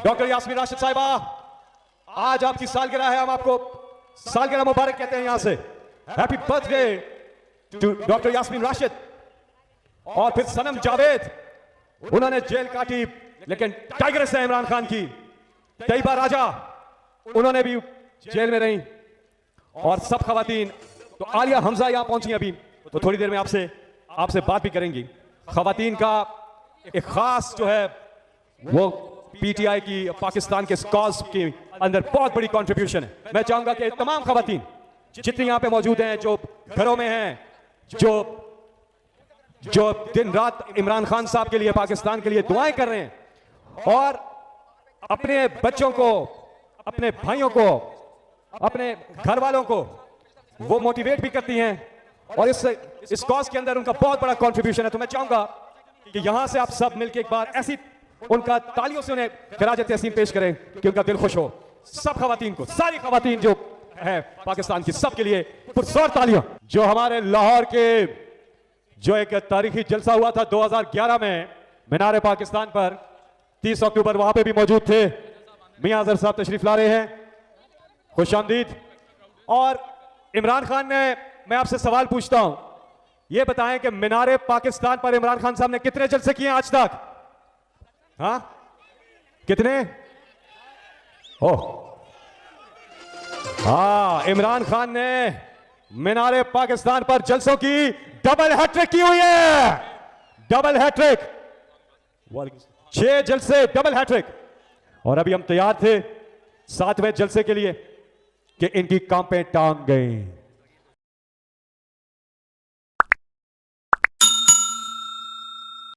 Doctor Yasmeen Rashid साहिबा, आज आपकी सालगिरह है, हम आपको सालगिरह मुबारक कहते हैं यहां से। Happy birthday to doctor Yasmeen Rashid. और फिर सनम जावेद, उन्होंने जेल काटी लेकिन टाइगर्स है इमरान खान की। तैयबा राजा, उन्होंने भी जेल में रही। और सब खवातीन, तो आलिया हमजा यहां पहुंची अभी, तो थोड़ी देर में आपसे बात भी करेंगी। खवातीन का एक खास जो है वो पीटीआई की पाकिस्तान के कॉज के अंदर बहुत बड़ी कंट्रीब्यूशन है। मैं चाहूंगा कि तमाम खवातीन जितनी यहां पे मौजूद हैं, जो घरों में हैं, जो दिन रात इमरान खान साहब के लिए, पाकिस्तान के लिए दुआएं कर रहे हैं और अपने बच्चों को, अपने भाइयों को, अपने घर वालों को वो मोटिवेट भी करती हैं और इस कॉज के अंदर उनका बहुत बड़ा कंट्रीब्यूशन है। तो मैं चाहूंगा कि यहां से आप सब मिलकर एक बार ऐसी उनका तालियों से उन्हें खिराजत तहसीन पेश करें कि उनका दिल खुश हो। सब खवातीन को, सारी खवातीन जो है पाकिस्तान की, सबके लिए पुरजोर तालियां। जो हमारे लाहौर के जो एक तारीखी जलसा हुआ था 2011 में मीनार पाकिस्तान पर, 30 अक्टूबर, वहां पे भी मौजूद थे। मियां अजहर साहब तशरीफ ला रहे हैं, खुशामदीद। और इमरान खान ने, मैं आपसे सवाल पूछता हूं, यह बताएं कि मीनार पाकिस्तान पर इमरान खान साहब ने कितने जलसे किए आज तक? हाँ, कितने? ओह हाँ, इमरान खान ने मीनार पाकिस्तान पर जलसों की डबल हैट्रिक की हुई है। डबल हैट्रिक, 6 जलसे, डबल हैट्रिक। और अभी हम तैयार थे 7वें जलसे के लिए कि इनकी कांपें टांग गई।